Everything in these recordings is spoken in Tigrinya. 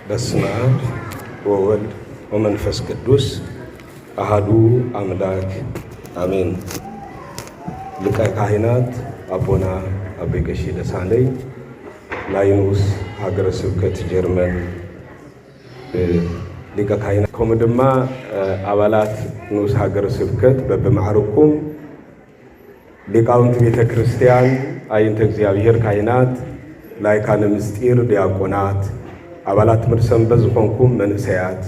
በስመ አብ ወወልድ ወመንፈስ ቅዱስ አሐዱ አምላክ አሜን። ሊቀ ካህናት አቦና አቤ ቀሺ ደሳለኝ ላይኑስ ሀገረ ስብከት ጀርመን ሊቀ ካህናት ከምኡ ድማ አባላት ንኡስ ሀገረ ስብከት በበማዕርኩም ሊቃውንት ቤተ ክርስቲያን አይንተ እግዚአብሔር ካህናት ላይካነ ምስጢር ዲያቆናት አባላት ትምህርት ሰንበት ዝኾንኩም መንእሰያት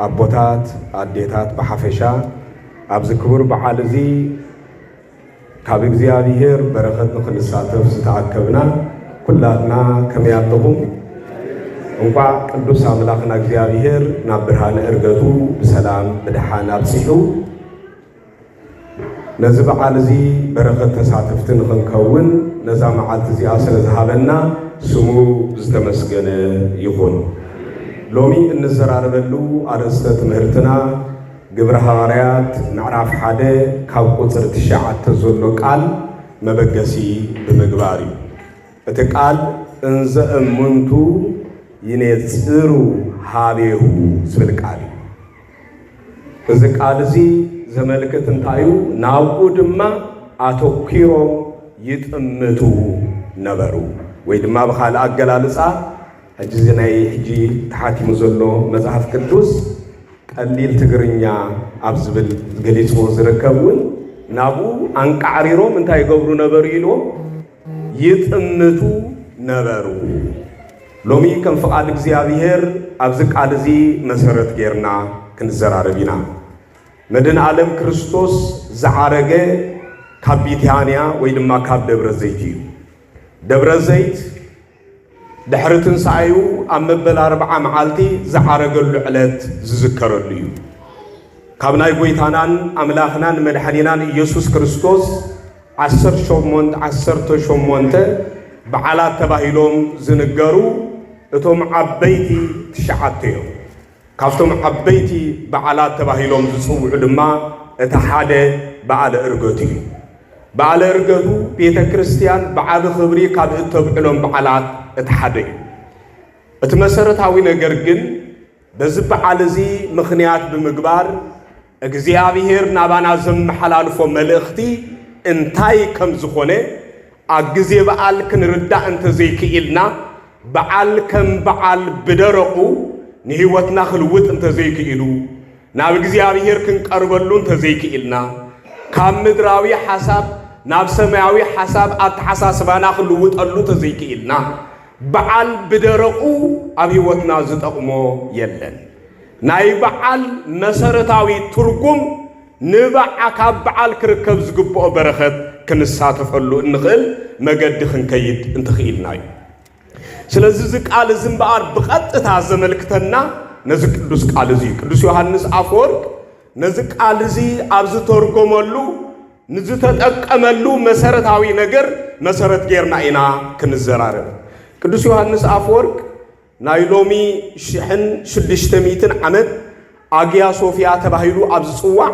አቦታት አዴታት በሐፈሻ ኣብዚ ክቡር በዓል እዚ ካብ እግዚአብሔር በረኸት ንኽንሳተፍ ዝተኣከብና ኩላትና ከመይ ኣለኹም? እንኳ ቅዱስ አምላኽና እግዚአብሔር ናብ ብርሃነ ዕርገቱ ብሰላም ብድሓን ኣብፂሑ ነዚ በዓል እዚ በረኸት ተሳተፍቲ ንኽንከውን ነዛ መዓልቲ እዚኣ ስለ ዝሃበና ስሙ ዝተመስገነ ይኹን። ሎሚ እንዘራረበሉ ኣርእስተ ትምህርትና ግብረ ሐዋርያት ምዕራፍ 1 ካብ ቁፅሪ 9 ዘሎ ቃል መበገሲ ብምግባር እዩ። እቲ ቃል እንዘ እሙንቱ ይነጽሩ ሃቤሁ ዝብል ቃል እዩ። እዚ ቃል እዚ ዘመልክት እንታይ እዩ? ናብኡ ድማ ኣተኪሮም ይጥምቱ ነበሩ ወይ ድማ ብኻልእ ኣገላልፃ ሕጂ እዚ ናይ ሕጂ ተሓቲሙ ዘሎ መጽሓፍ ቅዱስ ቀሊል ትግርኛ ኣብ ዝብል ገሊፅዎ ዝርከብ እውን ናብኡ አንቃዕሪሮም እንታይ ይገብሩ ነበሩ ኢልዎም ይጥምቱ ነበሩ። ሎሚ ከም ፍቓድ እግዚአብሔር ኣብዚ ቃል እዚ መሰረት ጌርና ክንዘራረብ ኢና። መድን ዓለም ክርስቶስ ዝዓረገ ካብ ቢታንያ ወይ ድማ ካብ ደብረ ዘይት እዩ። ደብረ ዘይት ድሕሪ ትንሣኤኡ ኣብ መበል 40 መዓልቲ ዝዓረገሉ ዕለት ዝዝከረሉ እዩ። ካብ ናይ ጎይታናን ኣምላኽናን መድሓኒናን ኢየሱስ ክርስቶስ 18 በዓላት ተባሂሎም ዝንገሩ እቶም ዓበይቲ 9 እዮም። ካብቶም ዓበይቲ በዓላት ተባሂሎም ዝጽውዑ ድማ እቲ ሓደ በዓለ ዕርገቱ እዩ። በዓለ ዕርገቱ ቤተ ክርስቲያን ብዓቢ ክብሪ ካብ እተብዕሎም በዓላት እቲ ሓደ እዩ። እቲ መሰረታዊ ነገር ግን በዚ በዓል እዚ ምኽንያት ብምግባር እግዚአብሔር ናባና ዘመሓላልፎ መልእኽቲ እንታይ ከም ዝኾነ ኣብ ግዜ በዓል ክንርዳእ እንተዘይክኢልና በዓል ከም በዓል ብደረቑ ንህይወትና ክልውጥ እንተዘይክኢሉ ናብ እግዚአብሔር ክንቀርበሉ እንተዘይክኢልና ካብ ምድራዊ ሓሳብ ናብ ሰማያዊ ሓሳብ ኣተሓሳስባና ክልውጠሉ እንተዘይክኢልና በዓል ብደረቑ ኣብ ህይወትና ዝጠቕሞ የለን። ናይ በዓል መሰረታዊ ትርጉም ንባዓ ካብ በዓል ክርከብ ዝግብኦ በረኸት ክንሳተፈሉ እንኽእል መገዲ ክንከይድ እንትኽኢልና እዩ። ስለዚ እዚ ቃል እዚ እምበኣር ብቐጥታ ዘመልክተና ነዚ ቅዱስ ቃል እዚ ቅዱስ ዮሐንስ አፈወርቅ ነዚ ቃል እዚ ኣብ ዝተርጎመሉ ንዝተጠቀመሉ መሰረታዊ ነገር መሰረት ጌርና ኢና ክንዘራረብ። ቅዱስ ዮሐንስ አፈወርቅ ናይ ሎሚ 1600 ዓመት አግያ ሶፊያ ተባሂሉ ኣብ ዝጽዋዕ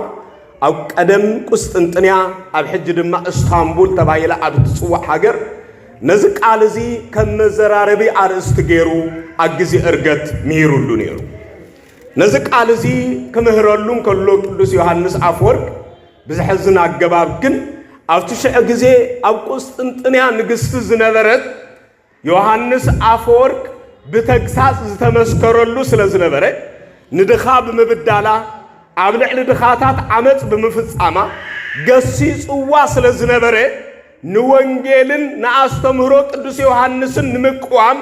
ኣብ ቀደም ቁስጥንጥንያ ኣብ ሕጂ ድማ እስታንቡል ተባሂላ ኣብ ትጽዋዕ ሃገር ነዚ ቃል እዚ ከም መዘራረቢ ኣርእስቲ ገይሩ ኣብ ግዜ ዕርገት ምሂሩሉ ነይሩ። ነዚ ቃል እዚ ክምህረሉ ከሎ ቅዱስ ዮሐንስ አፈወርቅ ብዝሕዝን ኣገባብ ግን ኣብቲ ሽዑ ግዜ ኣብ ቁስጥንጥንያ ንግስቲ ዝነበረት ዮሐንስ አፈወርቅ ብተግሳጽ ዝተመስከረሉ ስለ ዝነበረ ንድኻ ብምብዳላ ኣብ ልዕሊ ድኻታት ዓመፅ ብምፍጻማ ገሲጽዋ ስለ ዝነበረ ንወንጌልን ንኣስተምህሮ ቅዱስ ዮሐንስን ንምቅዋም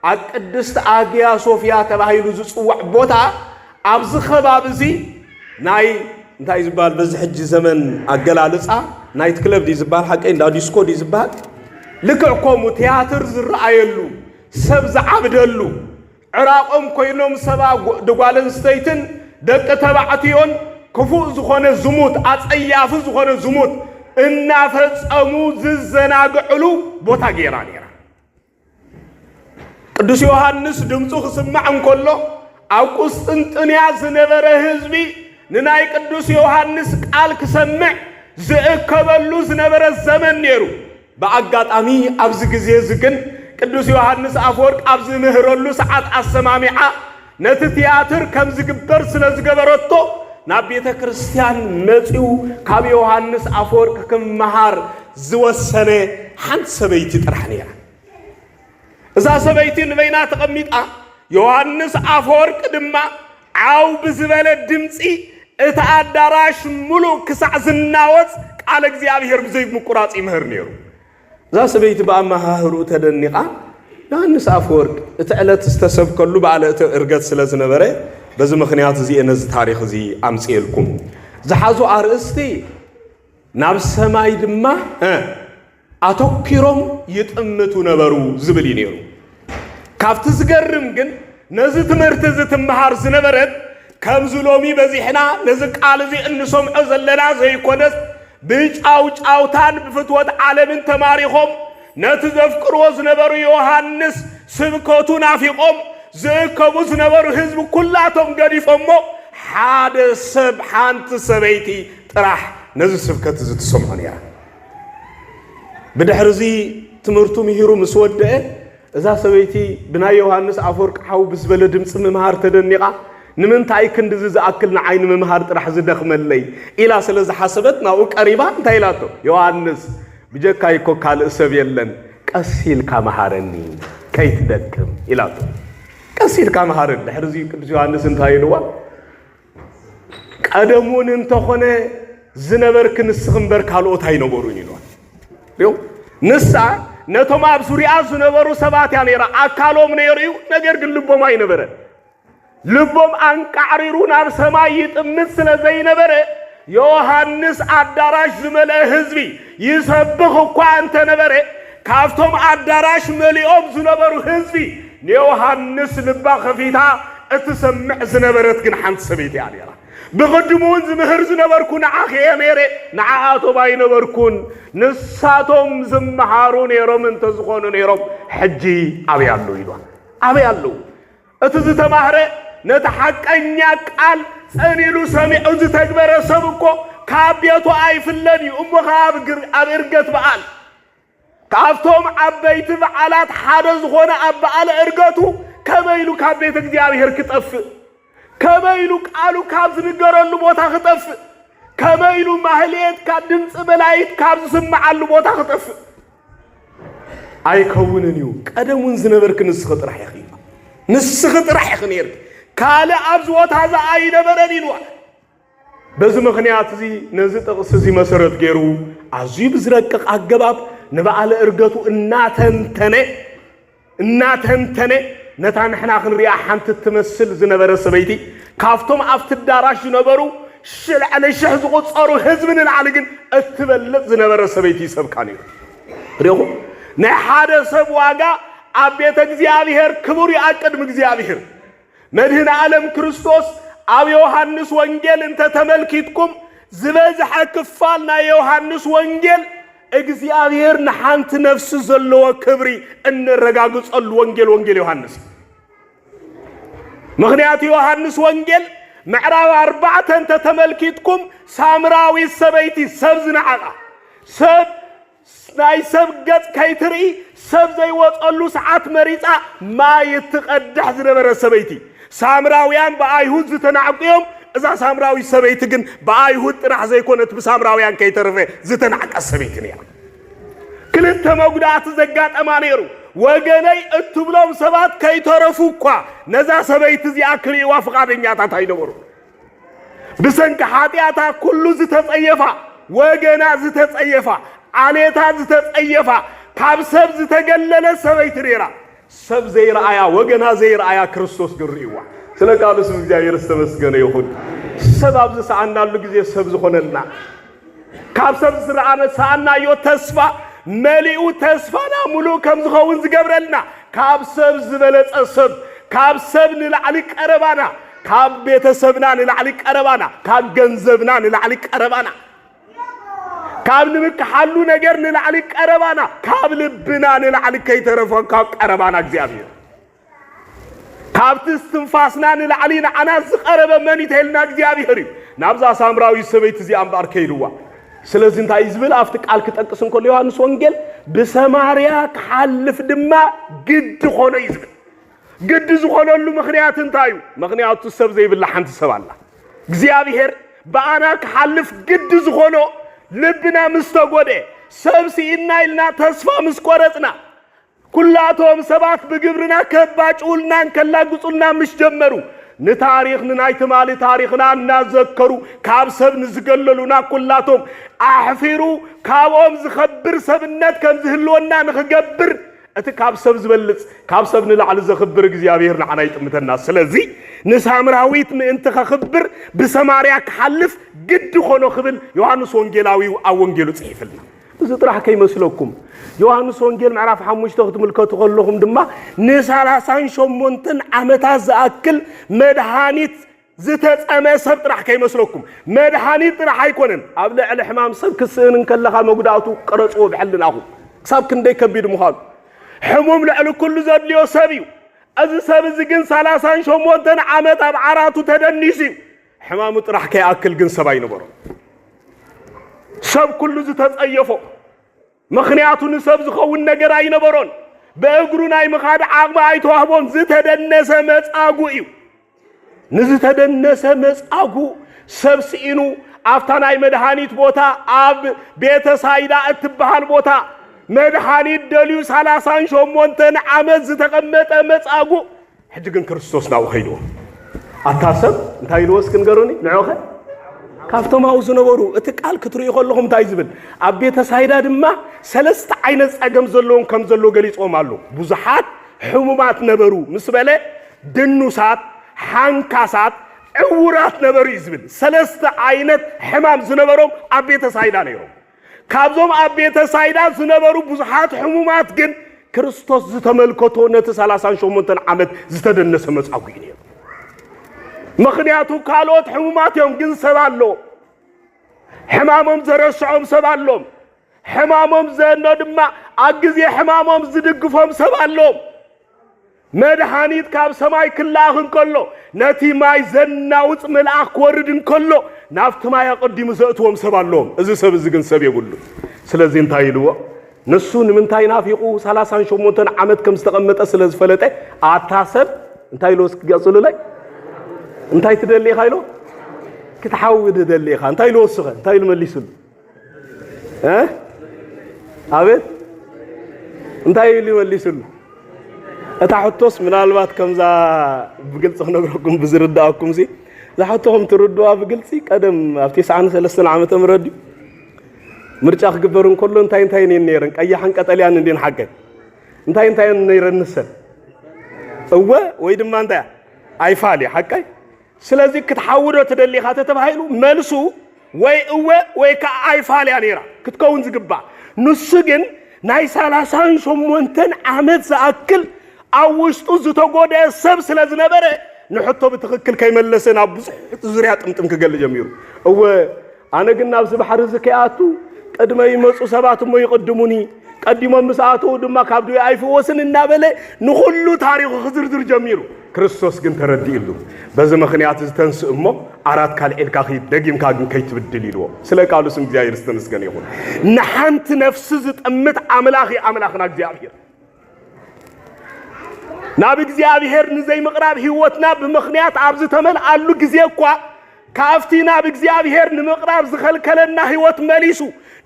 ኣብ ቅድስቲ አግያ ሶፊያ ተባሂሉ ዝጽዋዕ ቦታ ኣብዚ ከባቢ እዚ ናይ እንታይ ዝበሃል በዚ ሕጂ ዘመን ኣገላልፃ ናይት ክለብ ዲ ዝበሃል ሓቀይ እንዳ ዲስኮ ዲ ዝበሃል ልክዕ ከምኡ ቲያትር ዝረኣየሉ ሰብ ዝዓብደሉ ዕራቆም ኮይኖም ሰባ ደጓል ኣንስተይትን ደቂ ተባዕትዮን ክፉእ ዝኾነ ዝሙት ኣጸያፊ ዝኾነ ዝሙት እናፈጸሙ ዝዘናግዕሉ ቦታ ጌራ ነይራ። ቅዱስ ዮሐንስ ድምፁ ክስማዕ እንከሎ ኣብ ቁስጥንጥንያ ዝነበረ ህዝቢ ንናይ ቅዱስ ዮሐንስ ቃል ክሰምዕ ዝእከበሉ ዝነበረ ዘመን ነይሩ። በአጋጣሚ ኣብዚ ግዜ ዝግን ቅዱስ ዮሐንስ አፈወርቅ አብዝ ምህረሉ ሰዓት አሰማሚዓ ነቲ ቲያትር ከም ዝግበር ስለዝገበረቶ ናብ ቤተ ክርስቲያን መጺው ካብ ዮሐንስ አፈወርቅ ክመሃር ዝወሰነ ሓንቲ ሰበይቲ ጥራሕ ነይራ እዛ ሰበይቲ ንበይና ተቐሚጣ ዮሐንስ አፈወርቅ ድማ ዓው ብዝበለ ድምጺ እቲ አዳራሽ ሙሉ ክሳዕ ዝናወጽ ቃል እግዚአብሔር ብዘይ ምቁራጽ ይምህር ነይሩ እዛ ሰበይቲ በአማሃሩ ተደኒቃ ዮሐንስ አፈወርቅ እቲ ዕለት ዝተሰብከሉ በዓለ እቲ እርገት ስለዝነበረ በዚ ምኽንያት እዚ ነዚ ታሪኽ እዚ አምጽልኩም ዝሓዙ አርእስቲ ናብ ሰማይ ድማ አተኪሮም ይጥምቱ ነበሩ ዝብል ነይሩ ካብቲ ዝገርም ግን ነዚ ትምህርቲ ዝትምሃር ዝነበረት ከምዚ ሎሚ በዚሕና ነዚ ቃል እዚ እንሰምዖ ዘለና ዘይኮነስ ብጫውጫውታን ብፍትወት ዓለምን ተማሪኾም ነቲ ዘፍቅርዎ ዝነበሩ ዮሐንስ ስብከቱ ናፊቆም ዝእከቡ ዝነበሩ ህዝቢ ኩላቶም ገዲፎሞ ሓደ ሰብ ሓንቲ ሰበይቲ ጥራሕ ነዚ ስብከት እዚ ትሰምዖ ነይራ ብድሕሪ እዚ ትምህርቱ ምሂሩ ምስ ወድአ እዛ ሰበይቲ ብናይ ዮሐንስ አፈወርቅ ሓው ብዝበለ ድምፂ ምምሃር ተደኒቃ ንምንታይ ክንዲ ዝኣክል ንዓይኒ ምምሃር ጥራሕ ዝደኽመለይ ኢላ ስለ ዝሓሰበት ናብኡ ቀሪባ እንታይ ኢላቶ ዮሐንስ ብጀካ ይኮ ካልእ ሰብ የለን ቀሲልካ መሃረኒ ከይትደክም ኢላቶ ቀሲልካ መሃረኒ ድሕሪ እዚ ቅዱስ ዮሐንስ እንታይ ኢልዋ ቀደሙን እንተኾነ ዝነበርክ ንስኽ እምበር ካልኦት ኣይነበሩን ኢልዋ ሪኦ ንሳ ነቶም ኣብ ዙርያ ዝነበሩ ሰባት ያ ነይራ ኣካሎም ነይሩ ነገር ግን ልቦም ኣይነበረን ልቦም አንቃሪሩ ናብ ሰማይ ይጥምት ስለዘይነበረ ዮሐንስ አዳራሽ ዝመልአ ህዝቢ ይሰብኽ እኳ እንተ ነበረ ካብቶም አዳራሽ መሊኦም ዝነበሩ ህዝቢ ንዮሐንስ ልባ ከፊታ እትሰምዕ ዝነበረት ግን ሓንቲ ሰበይቲ እያ ነይራ ብቅድሙን ዝምህር ዝነበርኩ ንዓኸ ነይረ ንዓኣቶም ኣይነበርኩን ንሳቶም ዝመሃሩ ነይሮም እንተ ዝኾኑ ነይሮም ሕጂ ኣበይ ኣለዉ ኢልዋ ኣበይ ኣለዉ እቲ ዝተማህረ ነቲ ሓቀኛ ቃል ጸኒሉ ሰሚዑ ዝተግበረ ሰብ እኮ ካብ ቤቱ ኣይፍለን እዩ እሞ ኣብ እርገት በዓል ካብቶም ዓበይቲ በዓላት ሓደ ዝኾነ ኣብ በዓል እርገቱ ከመይሉ ካብ ቤተ እግዚአብሔር ክጠፍእ ከመይሉ ቃሉ ካብ ዝንገረሉ ቦታ ክጠፍእ ከመይሉ ማህሌት ካብ ድምፂ መላእክት ካብ ዝስምዓሉ ቦታ ክጠፍእ ኣይከውንን እዩ ቀደሙን ዝነበርክ ንስኽ ጥራሕ ኢኺ ንስኽ ጥራሕ ኢኺ ነይርክ ካልእ ኣብ ዝወታ ዛ ኣይነበረን ኢልዋ በዚ ምኽንያት እዚ ነዚ ጥቕሲ እዚ መሰረት ገይሩ ኣዝዩ ብዝረቅቕ ኣገባብ ንበዓለ እርገቱ እናተንተነ ነታ ንሕና ክንሪኣ ሓንቲ ትመስል ዝነበረ ሰበይቲ ካብቶም ኣብቲ ኣዳራሽ ዝነበሩ ሽልዕለ ሽሕ ዝቁፀሩ ህዝቢ ንላዕሊ ግን እትበልጥ ዝነበረ ሰበይቲ ይሰብካ ነይሩ ሪኢኹም ናይ ሓደ ሰብ ዋጋ ኣብ ቤተ እግዚአብሔር ክቡር እዩ ኣብ ቅድሚ እግዚአብሔር መድህን ዓለም ክርስቶስ ኣብ ዮሐንስ ወንጌል እንተ ተመልኪትኩም ዝበዝሐ ክፋል ናይ ዮሐንስ ወንጌል እግዚአብሔር ንሓንቲ ነፍሲ ዘለዎ ክብሪ እንረጋግፀሉ ወንጌል ዮሐንስ ምክንያቱ ዮሐንስ ወንጌል ምዕራፍ 4 እንተ ተመልኪትኩም ሳምራዊ ሰበይቲ ሰብ ዝነዓቃ ሰብ ናይ ሰብ ገጽ ከይትርኢ ሰብ ዘይወፀሉ ሰዓት መሪፃ ማይ ትቀድሕ ዝነበረ ሰበይቲ ሳምራውያን በአይሁድ ዝተናዕቂዮም እዛ ሳምራዊ ሰበይቲ ግን በአይሁድ ጥራሕ ዘይኮነት በሳምራውያን ከይተረፈ ዝተናዕቀ ሰበይቲ ነይራ ክልተ መጉዳእቲ ዘጋጠማ ነይሩ ወገነይ እትብሎም ሰባት ከይተረፉ እኳ ነዛ ሰበይቲ እዚኣ ክሪእዋ ፍቃደኛታት ኣይነበሩ ብሰንኪ ሓጢኣታ ኩሉ ዝተጸየፋ ወገና ዝተጸየፋ ዓሌታ ዝተጸየፋ ካብ ሰብ ዝተገለለ ሰበይቲ ነይራ ሰብ ዘይረአያ ወገና ዘይረአያ ክርስቶስ ግርኢዋ ስለ ቃሉ ስም እግዚአብሔር ዝተመስገነ ይሁን ሰብ ኣብዚ ሰዓናሉ ጊዜ ሰብ ዝኾነልና ካብ ሰብ ዝረአነ ሰዓናዮ ተስፋ መሊኡ ተስፋና ሙሉ ከም ዝኸውን ዝገብረልና ካብ ሰብ ዝበለጸ ሰብ ካብ ሰብ ንላዕሊ ቀረባና ካብ ቤተሰብና ንላዕሊ ቀረባና ካብ ገንዘብና ንላዕሊ ቀረባና ካብ ንምክሓሉ ነገር ንላዕሊ ቀረባና ካብ ልብና ንላዕሊ ከይተረፈን ካብ ቀረባና እግዚአብሔር ካብ ትስትንፋስና ንላዕሊ ንዓና ዝቀረበ መን ይተልና እግዚአብሔር ናብዛ ሳምራዊ ሰበይቲ እዚ ኣምባር ከይድዋ ስለዚህ እንታይ ዝብል ኣብቲ ቃል ክጠቅስ እንከሎ ዮሐንስ ወንጌል بسماريا كحلف دما قد خونه يزبل قد زخونه له مخنيات انتايو مخنيات السب زي بالله حنت السب الله እግዚአብሔር በአና ከሐልፍ ግድ ዝሆኖ ልብና ምስተጎደ ሰብሲና ይልና ተስፋ ምስቆረጥና ኩላቶም ሰባት በግብርና ከባጭውልና እንከላግጹና ምሽጀመሩ ንታሪኽና አይተማሊ ታሪኽና እናዘከሩ ካብሰብ ንዝገለሉና ኩላቶም አሕፊሩ ካብኦም ዝኸብር ሰብነት ከም ዝህልወና ንኽገብር እቲ ካብሰብ ዝበልጽ ካብሰብ ንላዕል ዘኽብር እግዚአብሔር ንዓና ይጥምተና ስለዚህ ንሳምራዊት ምእንተ ከኽብር በሰማርያ ከሐልፍ ግድ ኾኖ ኽብል ዮሐንስ ወንጌላዊው አወንጌሉ ጽሒፍልና እዚ ጥራሕ ከይመስለኩም ዮሐንስ ወንጌል ምዕራፍ 5 ክትምልከቱ ከለኹም ድማ ን38 ዓመታት ዝኣክል መድሃኒት ዝተጸመ ሰብ ጥራሕ ከይመስለኩም መድሃኒት ጥራሕ ኣይኮነን ኣብ ልዕሊ ሕማም ሰብ ክስእን እንከለኻ መጉዳእቱ ቀረጽዎ ብሕልናኹ ክሳብ ክንደይ ከቢድ ምዃኑ حموم لعلو كل زدليو سبيو أزي سبي زي 38 عامات أب عراتو تدنيسي حمامو طرح كي أكل جن سباي نبرو سب كل زي تتأيفو مخنياتو نسب زخون نجراي نبرون بأجرون أي مخاد عقب أي توهبون زي تدنس مس أجو إيو نزي تدنس مس أجو سب سينو أفتنا أي مدهانيت بوتا أب بيت سايدا أتبهان بوتا مدحاني دليو 38 عامات زتقمط مصاغو حجن كريستوس داو خيدو اتاسب انتاي لوس كنغروني نعوخه كافتماو زنبرو اتقال كتري يخلهم تايزبل ابيته سايدا دما ثلاث عينت صقم زلون كم زلو غليصومالو بزحات حمومات نبرو مسبله دنوسات حنكاسات عورات نبرو يزبل ثلاث عينت حمام زنبرو ابيته سايدا نيرو كابزوم أبيته سايدا زنبرو بزحات حمومات جن كريستوس زتملكتو نت 38 عامات زتدنس مصاغيني مخنياتو كالوت حمومات يوم جن سبالو حمامهم زرشعهم سبالو حمامهم زنو دما اغزي حمامهم زدغفهم سبالو مدحانيت كاب سماي كلاهن كله نتي ماي زناوص ملأخ وردن كله نافت ما يقدم زأتهم سبالهم ازي سب زغن سب يقولوا ስለዚህ እንታይልዎ ነሱን ምን ታይናፊቁ 38 ዓመት ከም ዝተቀመጠ ስለዚ ፈለጠ አታሰብ እንታይሎስ ገጽሉ ላይ እንታይ ትደልይ ኻይሎ ክትሐውድ ደልይኻ እንታይሎስ ኸ እንታይል መልይስሉ አቤት እንታይል መልይስሉ እታሕቶስ ምናልባት ከምዛ ብግልጽ ነግረኩም ብዝርዳአኩም ሲ زحتهم تردوا بقلتي قدم أفتي ساعة 3 عامات مردي مرجع خبرون كله انتاي نيرن أي حن قتليان ندين حقه انتاي نيرن نسل هو ويدم ما انت أي فالي حقه سلازي كتحاولوا تدلي خاطر تبهيلو ملسو وي كأي فالي أنيرا كتكون زقبا نسجن ناي 38 عامات زأكل أوشتو زتوجود السب سلازي نبره نحطه بتخكل كيملسنا بصح زريات امتم كقل جميرو هو انا قلنا بس بحر زكياتو قدما يمصو سبات مو يقدموني قديما مساعتو دما كابدو ايفوسن نابله نخلو تاريخ خزرزر جميرو كريستوس كن ترديلو بزي مخنيات تنسمو ارات كال الكاخي دغيم كاغن كيتبدل يلو سلا قالو سم እግዚአብሔር استنسገን ይሁን نحنت نفس زطمت املاخنا እግዚአብሔር ناب እግዚአብሔር ንዘይ መቅራብ ህይወትና በመخنያት አብዝ ተመል አሉ ጊዜ እኮ ካፍቲና በእግዚአብሔር ንመቅራብ ዝኸልከለና ህይወት መሊሱ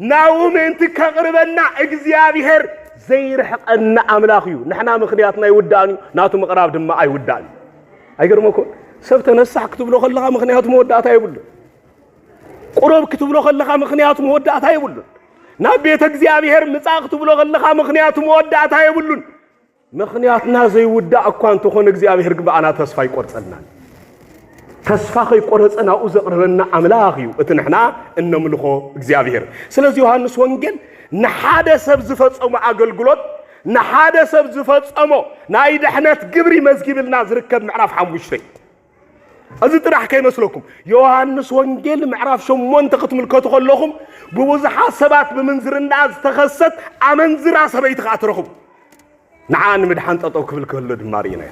ናውም እንት ከቅርበና እግዚአብሔር ዘይርሕቀና አምላኽዩ ንሕና መخنያትና ይወዳኒ ናቱ መቅራብ ድማ አይወዳኒ አይገርመኮ ሰብ ተነሳህ ክትብሎ ከለኻ መخنያቱ መወዳታ ይብሉ ቁረብ ክትብሎ ከለኻ መخنያቱ መወዳታ ይብሉ ናብ ቤተ እግዚአብሔር ምጻቕ ክትብሎ ከለኻ መخنያቱ መወዳታ ይብሉ مخنياتنا زي ودا أكوان تخون እግዚአብሔር ግባአና ተስፋ ይቆርጸናል ተስፋ ይቆርጸና ወዘቅረበና አምላኽዩ እትንሕና እንምልኾ እግዚአብሔር ስለዚህ ዮሐንስ ወንጌል ንሓደ ሰብ ዝፈጸሙ አገልግሎት ንሓደ ሰብ ዝፈጸሙ ናይ ድሕነት ግብሪ መዝጊብልና ዝርከብ ምዕራፍ 5 እዚ ጥራሕ ከይመስለኩም ዮሐንስ ወንጌል ምዕራፍ 8 ክትምልከቱ ከለኹም ብብዙሓት ሰባት ብምንዝርና ዝተኸሰት አመንዝራ ሰበይቲ ካትረኹም نعان مدحان تطو كبل كله دمارينا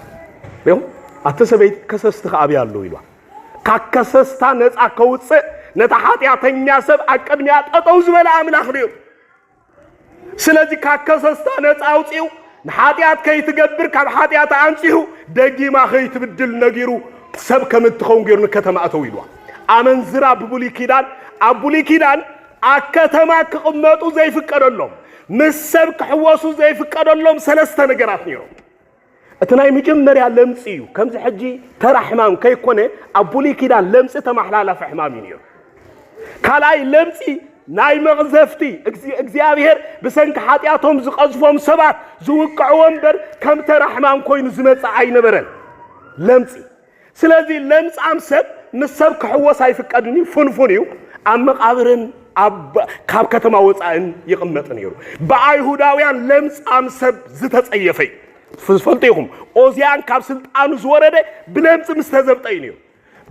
يوم أتسبيت كسستخ أبي الله يلوا ككسستا نت أكوتس نتحات يعتني سب أكمنيات أتوز ولا عمل آخريو ስለዚህ ካከሰስታ ነፃ አውጪው ንሓጢያት ከይትገብር ካብ ሓጢያት አንጪሁ ደጊማ ከይትብድል ነጊሩ ሰብ ከምትኸውን ገይሩ ከተማ አተው ይሏ አመንዝራ ብቡሊ ኪዳን አከተማ ክቅመጡ ዘይፍቀደሎም ምሰብ ክሕወሱ ዘይፍቀደሎም ሰለስተ ነገራት ነይሩ እትናይ መጀመርያ ለምጽ እዩ ከምዚ ሕጂ ተራሕማም ከይኮነ አቡሊ ኪዳን ለምጽ ተማሕላላፍ ሕማም ነይሩ ካልኣይ ለምጽ ናይ መغዘፍቲ እግዚአብሔር ብሰንክ ሓጢያቶም ዝቀዝፎም ሰባት ዝውቅዕዎም በር ከም ተራሕማም ኮይኑ ዝመጽ አይነበረን ለምጽ ስለዚ ለምጽ አምሰብ ምሰብ ክሕወስ አይፍቀድኒ ፍንፉን እዩ ኣብ መቃብርን ካብ ከተማ ወፃእን ይቅመጥ ነይሩ በአይሁዳውያን ለምጽ አምሰብ ዝተጸየፈይ ፍልፈልጤኩም ኦዚያን ካብ ስልጣኑ ዝወረደ ብለምጽ ምስተዘብጠይ ነይሩ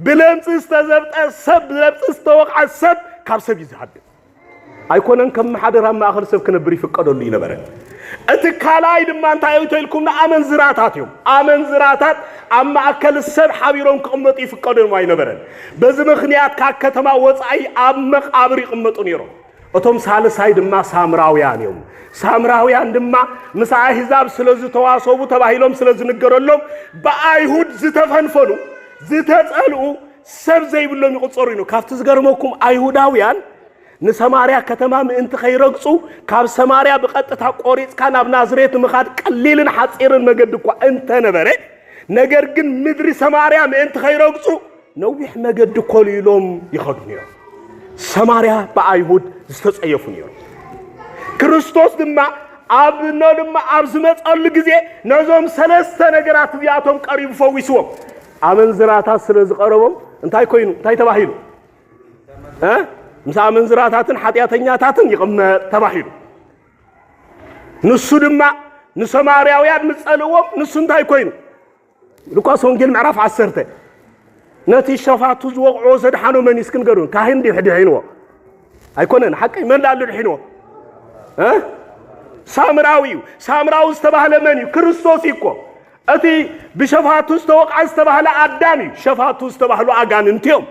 ብለምጽ ዝተዘብጠ ሰብ ለምጽ ዝተወቅዐ ሰብ ካብ ሰብ ይዝሃድ አይኮነን ከም ማሕደራ ማእኸል ሰብ ክነብር ይፍቀደሉ ይነበረ እቲ ካልኣይ ድማ እንታይ ይተልኩም አመንዝራታት እዮም አመንዝራታት ኣብ ማእከል ሰብ ሓቢሮም ክቅመጡ ይፍቀደሉ አይነበረን በዚ ምኽንያት ካብ ከተማ ወፃኢ ኣብ መቃብር ይቅመጡ ነይሮም እቶም ሳልሳይ ድማ ሳምራውያን እዮም ሳምራውያን ድማ ምስ አሕዛብ ስለዝተዋሰቡ ተባሂሎም ስለዝንገረሎም በአይሁድ ዝተፈንፈኑ ዝተጸልኡ ሰብ ዘይብሎም ይቆጸሩ ነው ካብቲ ዝገርመኩም አይሁዳውያን ንሰማርያ ከተማ ምእንቲ ኸይረግጹ ካብ ሰማርያ በቀጥታ ቆሪጽካ ናብ ናዝሬት ምኻድ ቀሊልን ሓጺርን መገድ እኳ እንተ ነበረ ነገር ግን ምድሪ ሰማርያ ምእንቲ ኸይረግጹ ነዊሕ መገድ ኮሊሎም ይኸዱ ነይሮም ሰማርያ በአይሁድ ዝተጸየፉ ነይሮም ክርስቶስ ድማ ኣብ ዝመጸሉ ግዜ ነዞም ሰለስተ ነገራት እዚኣቶም ቀሪቡ ፈዊስዎም አመንዝራታት ስለዝቀረቦም እንታይ ኮይኑ እንታይ ተባሂሉ ምሳ አመንዝራታትን ሓጢያተኛታትን ይቅመጥ ተባሂሉ ንሱ ድማ ንሰማርያውያን ምጸልዎም ንሱ እንታይ ኮይኑ ሉቃስ ወንጌል ምዕራፍ 10 ነቲ ሸፋቱ ዝወቅዖ ዘድሓኖ መንስክን ገሩን ካህን ድሕድሕንዎ አይኮነን ሓቂ መላሉ ድሕንዎ ሳምራዊ ዝተባህለ መን እዩ ክርስቶስ ይኮ እቲ ብሸፋቱ ዝተወቅዐ ዝተባህለ አዳም እዩ ሸፋቱ ዝተባህሉ አጋንንትዮም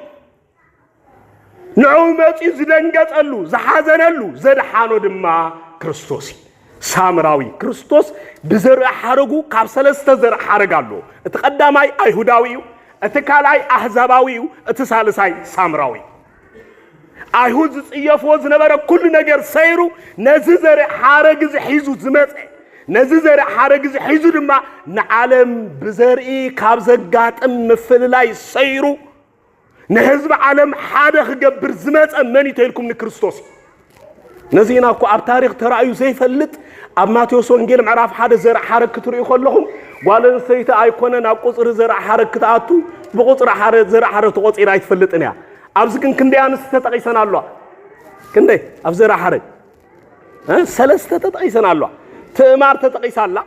ንዑ መጪ ዝደንገጸሉ ዝሓዘነሉ ዘድሓኖ ድማ ክርስቶስ ሳምራዊ ክርስቶስ ብዘርእ ሓረጉ ካብ ሰለስተ ዘርእ ሓረግ ኣሎ እቲ ቀዳማይ አይሁዳዊ እዩ እቲ ካልኣይ አሕዛባዊ እዩ እቲ ሳልሳይ ሳምራዊ አይሁድ ዝጽየፍዎ ዝነበረ ኩሉ ነገር ሰይሩ ነዚ ዘርእ ሓረግ ዝሒዙ ዝመጸ ነዚ ዘርእ ሓረግ ዝሒዙ ድማ ንዓለም ብዘርኢ ካብ ዘጋጥም ምፍልላይ ሰይሩ نهزب عالم حدا خجبر زمات أماني تلكم لكريستوس نزينا كو أب تاريخ ترى زي فلت أب ماتيوس وانجيل معرف حدا زرع حركة تري يخلهم ولا نسيت أيقونة نقصر زرع حركة عطو بقصر حركة زرع حركة تقص إيرا يتفلت إنها أبزكن كندي أنا ستتقيسنا الله كندي أبزرع حركة سلسة تتقيسنا الله تمار تتقيس الله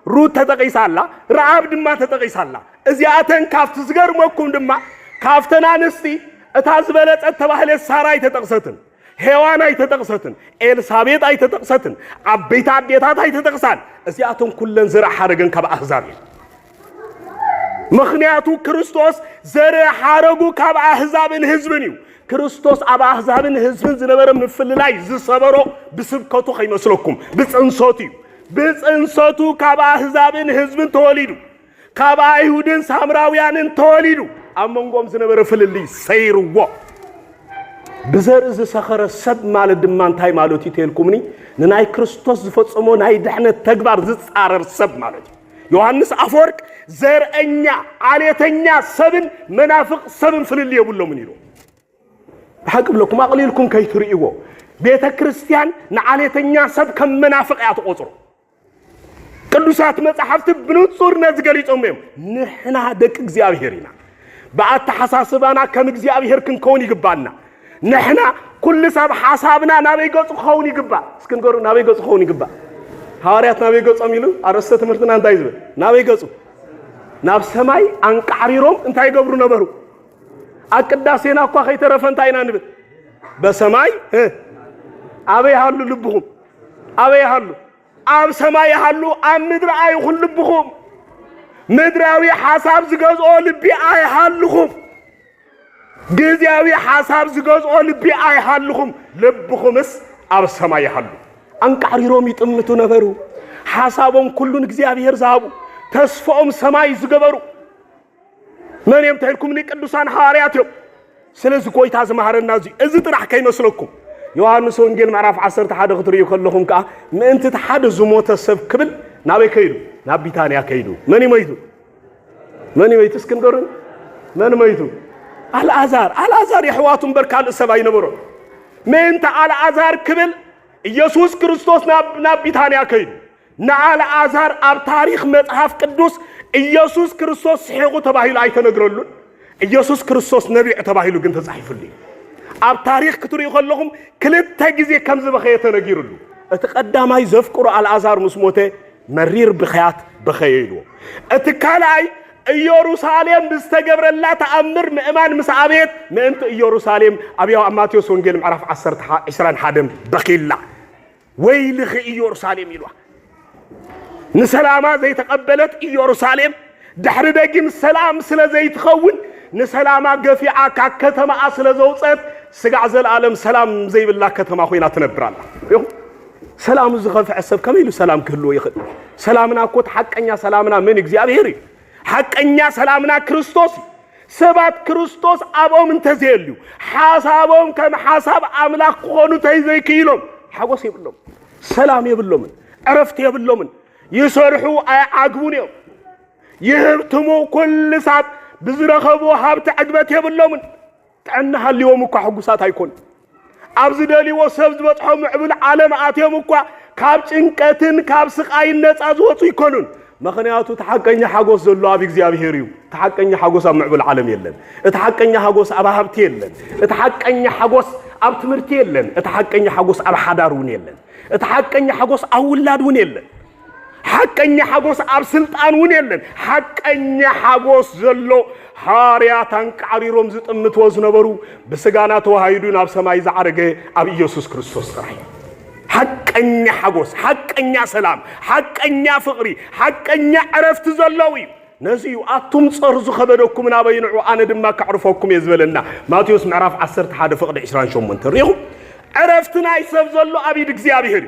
روت تتقيس الله رعاب دما تتقيس الله إزياتن كافت صغر مكم دما كافتنا نستي اتازبلت اتباهل ساراي تتقستن هيوان اي تتقستن ኤልሳቤጥ اي تتقستن عبيت عبيتات اي تتقسان ازياتهم كلن زرع حرغن كب احزاب مخنياتو كريستوس زرع حرغو كب احزابن حزبنيو كريستوس اب احزابن حزبن زنبر مفللاي زصبرو بسبكتو خيمسلكم بصنصوتو كب احزابن حزبن توليدو كب ايهودن سامراويانن توليدو أمونغوم زنبر فللي سيروا بزر إذا سخر السب مال الدمان تاي مالوتي تيلكمني نناي كريستوس فتصمو ناي دحنا تكبر زت عرر السب مالوتي يوحنس أفورك زر أنيا عليتنيا سبن منافق سبن فللي يقول من يرو حكم لكم أقليلكم كي تريقوا بيت كريستيان نعليتنيا سب كم منافق يعطوا ቅዱሳት መጻሕፍት ብንጹር ነዝገሊጾም እዮም ንሕና ደቂ እግዚአብሔር ኢና بعد تحساسبنا كم እግዚአብሔር ክንከውን ይግባና نحنا كل سب حسابنا ናበይ ገጽ ኸውን ይግባ እስክንገሩ ናበይ ገጽ ኸውን ይግባ ሐዋርያት ናበይ ገጽም ይሉ አረስተ ትምህርትና እንታይ ዝብል ናበይ ገጹ ናብ ሰማይ አንቃሪሮም እንታይ ይገብሩ ነበሩ አቅዳሴና እኮ ከይተረፈንታ አይና ንብል በሰማይ አበይ ሃሉ ልብኹም አበይ ሃሉ አብ ሰማይ ሃሉ አብ ምድር አይኹን ልብኹም مدراوي حساب زجاج أول بي أي حالكم جزياوي حساب زجاج أول بي أي حالكم لبخمس أب السماء يحلو አንቃሪሮም ይጥምቱ ነበሩ ሐሳቦም ኩሉን እግዚአብሔር ዛቡ ተስፋኦም ሰማይ ዝገበሩ መንም ተልኩም ቅዱሳን ሐዋርያትዮም ስለዚህ ቆይታ ዝማሃረና እዚ ጥራሕ ከይመስለኩም ዮሐንስ ወንጌል ምዕራፍ 11 ክትሪዩ ከለኹም ከ ምእንቲ ተሓደ ዝሞተ ሰብ ክብል ናበይ ከይዱ ናብ ቢታንያ ከይዱ መን ይመይቱ እስክንድርን መን መይቱ አልዓዛር የሕዋቱን በርካል ሰባይ ነበሩ ምእንቲ አልዓዛር ክብል ኢየሱስ ክርስቶስ ናብ ቢታንያ ከይዱ ንአልዓዛር ኣብ ታሪኽ መጽሐፍ ቅዱስ ኢየሱስ ክርስቶስ ሲሒቁ ተባሂሉ አይተነግረሉን ኢየሱስ ክርስቶስ ነቢይ ተባሂሉ ግን ተጻሒፉልኝ ኣብ ታሪኽ ክትሪኡ ከለኹም ክልተ ግዜ ከም ዝበኸየ ተነጊሩሉ እቲ ቀዳማይ ዘፍቅሩ አልዓዛር ምስ ሞተ መሪር ብኸያት በኸየልዎ እቲ ካልኣይ ኢየሩሳሌም ብዝተገብረላ ተኣምር ምእማን ምስ ዓብየት ምእንቲ ኢየሩሳሌም ኣብያው ማቴዎስ ወንጌል ምዕራፍ 10:21 በኺላ ወይልኺ ኢየሩሳሌም ይልዋ ንሰላማ ዘይተቀበለት ኢየሩሳሌም ድሕሪ ደጊም ሰላም ስለ ዘይትኸውን ንሰላማ ገፊዓ ከተማ ስለ ዘውፀት ስጋዕ ዘለዓለም ሰላም ዘይብላ ከተማ ኮይና ትነብራላ ሰላም ዝኸፍዕ ሰብ ከመይሉ ሰላም ክህልዎ ይኽእል ሰላምና እኮ ተሐቀኛ ሰላምና ምን እግዚአብሔር حقኛ ሰላምና ክርስቶስ ሰባት ክርስቶስ አቦም እንተዘይሉ ሐሳቦም ከም ሐሳብ አምላክ ሆኑ ተይዘይክይሎም ሓጎስ ይብሎም ሰላም ይብሎም ዕረፍት ይብሎም ይሰርሑ አግቡን ይህብትሙ ኩል ሳብ ብዝረኸቡ ሀብት ዕግበት ይብሎም ጥዕና ሃልዮም እኮ ሕጉሳት አይኮን ኣብዚ ደሊዎ ሰብ ዝበፅሖ ምዕብል ዓለም ኣትዮም እኮ ካብ ጭንቀትን ካብ ስቃይን ነፃ ዝወፁ ይኮኑን ምክንያቱ ተሐቀኛ ሓጎስ ዘሎ ኣብ እግዚአብሔር እዩ ተሐቀኛ ሓጎስ ኣብ ምዕብል ዓለም የለን ተሐቀኛ ሓጎስ ኣብ ሀብት የለን ተሐቀኛ ሓጎስ ኣብ ትምህርቲ የለን ተሐቀኛ ሓጎስ ኣብ ሓዳር ውን የለን ተሐቀኛ ሓጎስ ኣብ ውላድ ውን የለን حقኛ ሓጎስ ኣብ ስልጣን ውን የለን حقኛ ሓጎስ ዘሎ ሐዋርያታን ቃሪሮም ዝጥምትዎ ዝነበሩ በስጋና ተዋሃይዱ ናብ ሰማይ ዝዓረገ ኣብ ኢየሱስ ክርስቶስ ጥራይ حقኛ ሓጎስ حقኛ ሰላም حقኛ ፍቅሪ حقኛ ዕረፍት ዘለው ነዚዩ አቱም ጸር ዝኸበደኩም ናበይንዑ አነ ድማ ካዕርፈኩም የዝበለና ማቴዎስ ምዕራፍ 11:28 ሪኹ ዕረፍትና ይሰብ ዘሎ ኣብ ኢድ እግዚአብሔር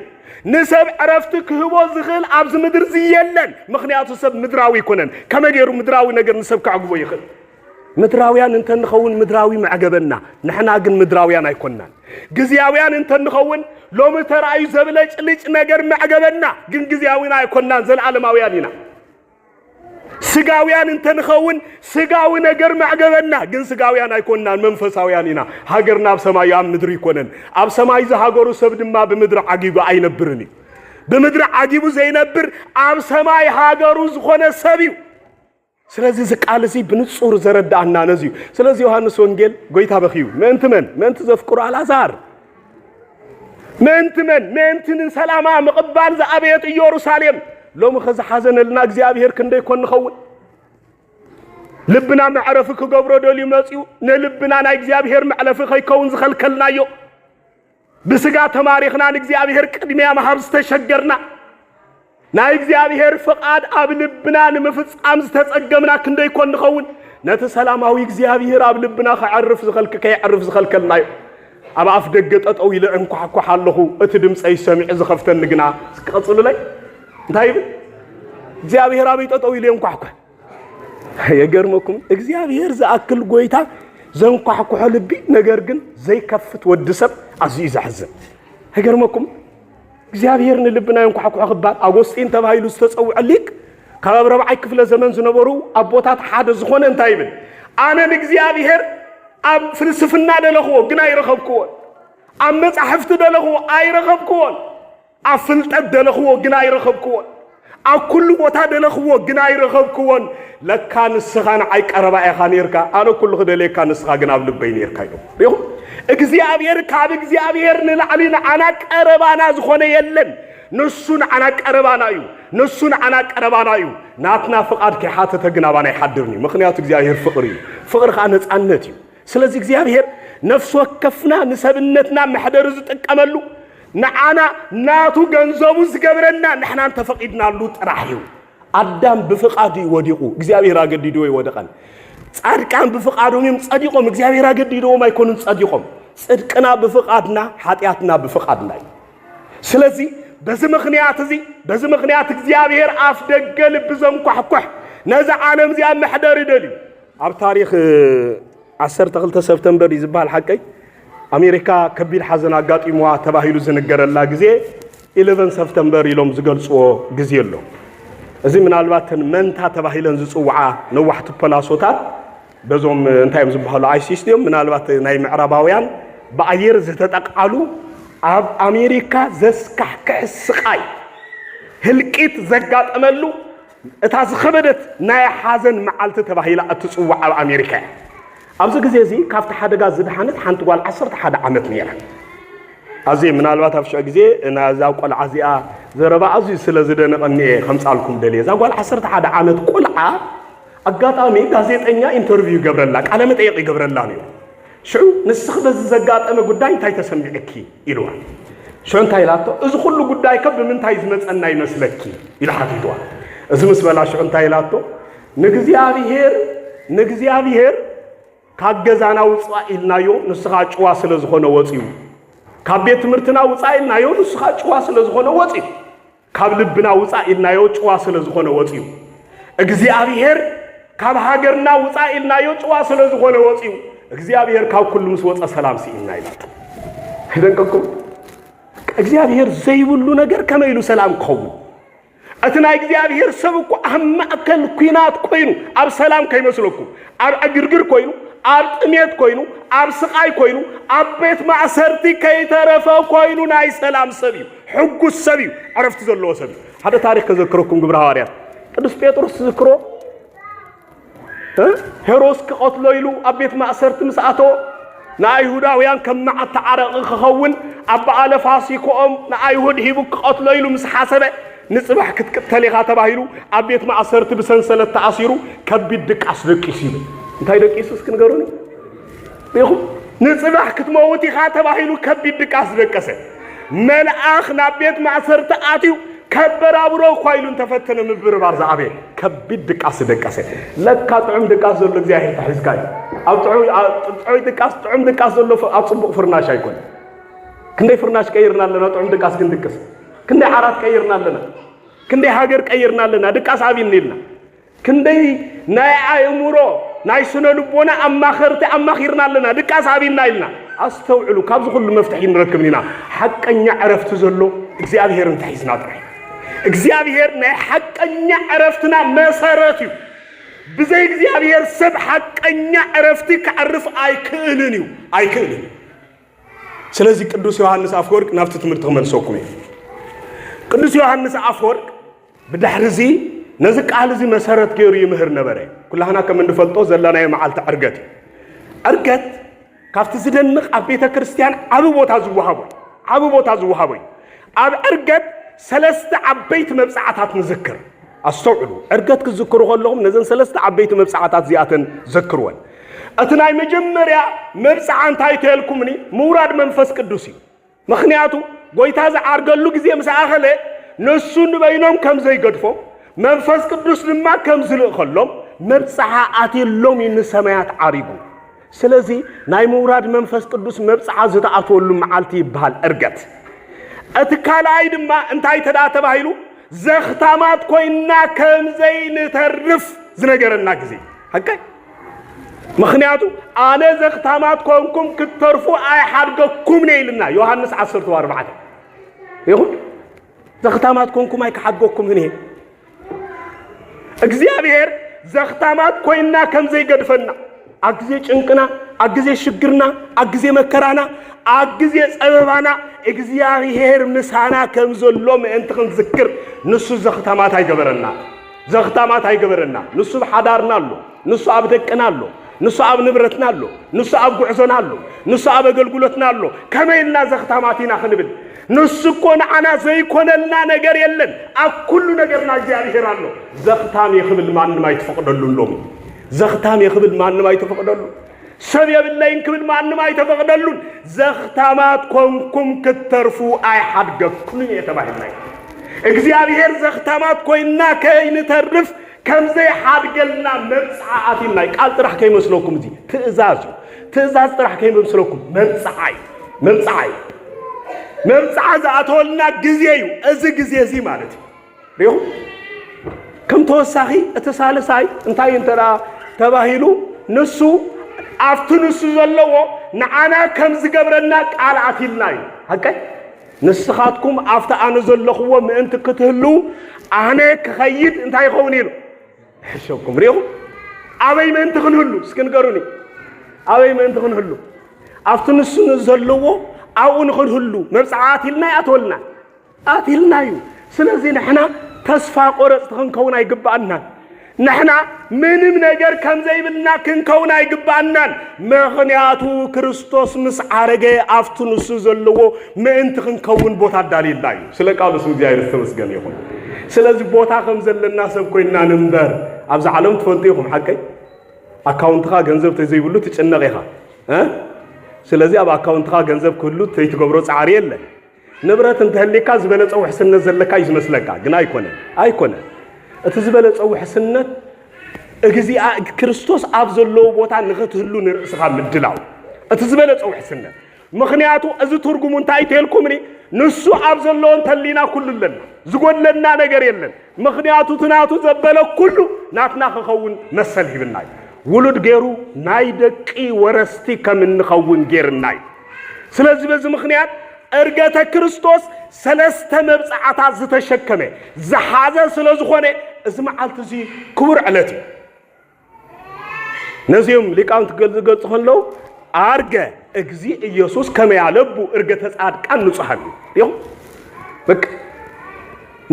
نسب عرفت كهوز زخل عبز مدر زيلن مخنيات سب مدراوي كونن كما غيرو مدراوي نجر نسب كعقبو يخل مدراويان انت نخون مدراوي معجبنا نحنا جن مدراويان ايكونن غزياويان انت نخون لو متراي زبلج لج نجر معجبنا جن غزياوينا ايكونن زلعالماويانينا سغاويان انت نخون سغاوي نجر معجبنا جن سغاويان ايكونن منفساويانينا هاجرنا بسماي ام مدري كونن اب سماي زهاجرو سب دما بمدر عجيب اينبرني بمدر عجيب زينبر اب سماي هاجرو زخونه سبيو ስለዚህ ዝቃልሲ ብንጹር ዘረዳና ነዚዩ ስለዚህ ዮሐንስ ወንጌል ጎይታ በኺዩ መንት ዘፍቅሩ አልዓዛር መንትን ሰላማ መቅባል ዘአብየት ኢየሩሳሌም ሎም خز حزنልና እግዚአብሔር ክንደ ይኮን ኸውን ልብና ማዕረፍ ክገብሮ ደልዩ መጽዩ ነልብና ናይ እግዚአብሔር ማዕረፍ ከይከውን ዝኸልከልናዮ ብስጋ ተማሪኽና እግዚአብሔር ቅድሚያ ማሃብ ዝተሸገርና ናይ እግዚአብሔር ፍቃድ ኣብ ልብና ንምፍጻም ዝተጸገምና ክንደ ይኮን ኸውን ነተ ሰላማዊ እግዚአብሔር ኣብ ልብና ከዓርፍ ዝኸልከልናዮ ኣብ ኣፍ ደገ ጠጠው ኢለ እንኳ ሓለኹ እቲ ድምጸይ ሰሚዕ ዝኸፍተን ግና ዝቀጽሉ ላይ ታይብ እግዚአብሔር አብ ይጠጠው ይለ እንኳ የገርመኩም እግዚአብሔር ዘአክል ጎይታ ዘንኳኩ ልቢ ነገር ግን ዘይከፍት ወድሰብ አዝይ ዘሐዘን የገርመኩም እግዚአብሔር ንልብና እንኳኩ خبال አጎስጢን ተባይሉ ዝተጸውዕልክ ካብ ረብዓይ ክፍለ ዘመን ዝነበሩ አቦታት ሓደ ዝኾነ እንታይ ይብል አነ እግዚአብሔር ኣብ ፍልስፍና ደለኽዎ ግን አይረኸብክዎ ኣብ መጽሐፍት ደለኽዎ አይረኸብክዎ أفلت دلخو جناي رخبكون أكل وتا دلخو جناي رخبكون لكان السخان عيك أربعة خانيركا أنا كل خد لك كان السخان جناب لبينيركا يوم إجزاء كاب إجزاء نلعلين عنك أربعة زخونة يلن نسون عنك أربعة يو نسون عنك أربعة يو ناتنا فقط كحاتة تجنابنا يحضرني مخنيات إجزاء فقري فقر خانت عنتي سلز إجزاء نفسه كفنا نسبنتنا محدر زتك أملو نعنا ناتو جنزوز جبرنا نحنا انتفقدنا لوط راحيو أدم بفقادي وديقو إجزاء راجد يدوي ودقن صدقان بفقادهم صديقهم إجزاء راجد يدوي ما يكونون صديقهم صدقنا بفقادنا حاتياتنا بفقادنا سلزي بز مخنيات እግዚአብሔር አፍ ደገል ብዘንኳሕኳሕ ነዛ ዓለም ዚያ መሕደር ይደልዩ ኣብ ታሪኽ 12 ሰፕተምበር ይዝባል ሓቀይ አሜሪካ ከቢድ ሓዘን አጋጢሞዋ ተባሂሉ ዝነገረላ ጊዜ 11 ሰፕተምበር ኢሎም ዝገልጽዎ ጊዜ ኣሎ እዚ ምናልባትን መንታ ተባሂለን ዝጽውዓ ነዋሕቲ ፖላሶታት በዞም እንታይም ዝባሃሉ አይሲስቲዮም ምናልባት ናይ ምዕራባውያን በአየር ዝተጠቃሉ ኣብ አሜሪካ ዘስካሕክሕ ስቃይ ህልቂት ዘጋጠመሉ እታ ዝኸበደት ናይ ሓዘን መዓልቲ ተባሂላ እትጽውዓ ኣብ አሜሪካ ኣብዚ ጊዜ እዚ ካብቲ ሓደጋ ዝድሓነት ሓንቲ ጓል 11 ዓመት ነይራ ኣዚ ምናልባት ኣብ ሸ ጊዜ ናዛ ቆልዓ እዚኣ ዘረባ ኣዝዩ ስለ ዝደነቐኒ ከምፃልኩም ደልየ ዛ ጓል 11 ዓመት ቆልዓ አጋጣሚ ጋዜጠኛ ኢንተርቪው ይገብረላ ቃለ መጠይቅ ይገብረላ ነው ሽዑ ንስኽ በዚ ዘጋጠመ ጉዳይ እንታይ ተሰሚዕኪ ኢልዋ ሽዑ እንታይ ኢላቶ እዚ ኩሉ ጉዳይ ከብ ምንታይ ዝመፀና ይመስለኪ ኢልሓቲትዋ እዚ ምስ በላ ሽዑ እንታይ ኢላቶ ንግዚአብሔር ካብ ገዛና ውፃእ ኢልናዮ ንስኻ ጭዋ ስለ ዝኾነ ወፂኡ ካብ ቤት ትምህርትና ውፃእ ኢልናዮ ንስኻ ጭዋ ስለ ዝኾነ ወፂኡ ካብ ልብና ውፃእ ኢልናዮ ጭዋ ስለ ዝኾነ ወፂኡ እግዚአብሔር ካብ ሃገርና ውፃእ ኢልናዮ ጭዋ ስለ ዝኾነ ወፂኡ እግዚአብሔር ካብ ኩሉ ምስ ወፃ ሰላም ሲኢልና ኢላቶ ህደንቀኩም እግዚአብሔር ዘይብሉ ነገር ከመይሉ ሰላም ክኸውን أتنا إجزاء سبكو أهم أكل كينات كوينو أب سلام كي مسلوكو أب أجرجر كوينو أب أميت كوينو أب سقاي كوينو أب بيت مع سرتي كي ترفع كوينو ناي سلام سبيو حق السبيو عرفت زلوا سبيو هذا تاريخ ذكركم قبل هواريات تدرس بيتروس ذكره هيروس كقتلوا يلو أب بيت مع سرتي مساعته نايهودا ويان كم مع تعرق خون أب على فاسيكم نايهود هيبوك قتلوا يلو مسحاسبه نصبح كتليخا تباهيلو أبيت مع سرت بسنسلة تعصيرو كبيد دك أصدق يسيب انتهي دك يسوس كنقروني بيخو نصبح كتموتي خا تباهيلو كبيد دك أصدق كسر ملأخ نبيت مع سرت آتيو كبر أبرو خايلو انتفتن مبر بارز أبي كبيد دك أصدق كسر لك كاتعم دك أصدق لك زياهي تحسكاي أو تعوي دك أصدق تعم دك أصدق لو أتصبق فرناش هيكون كندي فرناش كيرنا لنا تعم دك أصدق دك كسر كندي حارات كيرنا لنا كندي هاجر كيرنا لنا دك أصابين لنا كندي ناي أمورو ناي سنة لبونا أما خيرت أما خيرنا لنا دك أصابين لنا أستوعلو كابز كل مفتاحين ركبنا حق أن يعرف تزلو إجزاء انتحيزنا طرح إجزاء ناي حق أن يعرفتنا مساراتي بزي إجزاء سب حق أن يعرفتك عرف أي كأنني سلازي قدوس يوحنس أفورك نافت تمرت غمل سوكمي قدوس يوحنس أفورك بدحرزي نزك أهلزي مسارات كيرو يمهر نبري كلنا كمن نفلطو زلنا يمعالت أرقت كافت زدنق أبيتا كريستيان عبو بوتا زوهابوي أرقت سلست عبيت مبسعاتات نذكر أستوعلو أرقت كذكروا غلهم نزن سلست عبيت مبسعاتات زيات ذكرون أتناي مجمريا مبسعان تايتيلكمني موراد منفس قدوسي مخنياتو قويتاز عرقلو جزي مساخله نسون بينهم كم زي قدفو منفس قدوس لما كم زلق خلهم مبسعات اللوم ينسميات عريبو سلازي ناي موراد منفس قدوس مبسعات زتاعتو اللوم معالتي بحال أرقت أتكالاي دما انتاي تداتا بايلو زختامات كوينا كم زي نترف زنقرنا جزي هكاي مخنياتو أنا زختامات كونكم كترفو أي حرقكم نيلنا يوحنس 10:4 يقول زختامات كونكم أي حرقكم هنا እግዚአብሔር زختامات كوينا كم زي قدفنا أجزي ጭንቅና أجزي شجرنا أجزي مكرانا أجزي صببانا እግዚአብሔር ምሳና كم زلوم أنت خنذكر نسو زختامات هاي جبرنا نسو بحدارنا له نسو أبدكنا له نسو أب نبرتنا له نسو أب قعزنا له نسو أب قلقلتنا له كميلنا زختاماتنا خنبل نسو كون أنا زي كون لنا نجار يلن أكل نجارنا እግዚአብሔር له زختام يخبل ما ما يتفقدلون لهم زختام يخبل ما ما يتفقدلون سبيا بالله ينكبل ما ما يتفقدلون زختامات كونكم كترفو أي حد كل يتبعنا እግዚአብሔር زختامات كوينا كاين ترف كم زي حادقلنا مبسعاتنا قال طرح كاي مسلوكم دي تئزاز طرح كاي مسلوكم مبسعاي مبصع زاتولنا غزيو از غزيزي مالتي ريو كم توساخي اتسالساي انتاي انترا تباهيلو نسو افتنسو زلو نعانا كم زغبرنا قالعتيلناي حقا نسخاتكم افتا ان زلخو منت كتهلو انا كخيد انتاي خونيلو حشوكم ريو ابي منت خنهلو اسكنغروني ابي منت خنهلو افتنسو زلو او نخنهلو مبصعاتيلنا اتولنا اتيلنايو سلازي نحنا تسفا قرص تكون يغبانا نحنا منم ነገር ከምዘይብልና ክንከውን አይግባናን ምክንያቱ ክርስቶስ ምስ አረገ አፍቱንሱ ዘልዎ ምንት ክንከውን ቦታ ዳሊላዩ ስለ ቃሉስ እግዚአብሔር ተመስገን ይሁን ስለዚህ ቦታ ከምዘለና ሰብኮይና ነበር አብዛ ዓለም ትፈልጥይኩም ሐቀይ አካውንትካ ገንዘብ ተዘይብሉ ትጨነቀይካ ስለዚህ አብ አካውንትካ ገንዘብ ኩሉ ተይትገብሮ ጻሪ የለ ንብረት እንተህሊካ ዝበለጸው ሕስነት ዘለካ ይመስለካ ግን አይኮነ እትዝበለጸው ሕስነት እግዚአ ክርስቶስ አብዘለው ቦታ ንኸትህሉ ንርእስኻ ምድላው እትዝበለጸው ሕስነት ምክንያቱ እዚ ትርጉሙ እንታይ ተልኩምኒ ንሱ አብዘለው እንተሊና ኩሉለን ዝጎለና ነገር የለን ምክንያቱ ትናቱ ዘበለ ኩሉ ናትና ከኸውን መሰል ይብናይ ውሉድ ገሩ ናይ ደቂ ወረስቲ ከምንኸውን ገርናይ ስለዚህ በዚህ ምክንያት እርገተ ክርስቶስ ሰለስተ መብጻዓታት ዝተሸከመ ዘሓዘ ስለዝኾነ እዚ መዓልቲ ክቡር ዕለት ነዚም ሊቃውንት ገልጽ ኸለው አርገ እግዚ ኢየሱስ ከመያለቡ እርገተ ጻድቃን ንጹሃን ይሁ በቃ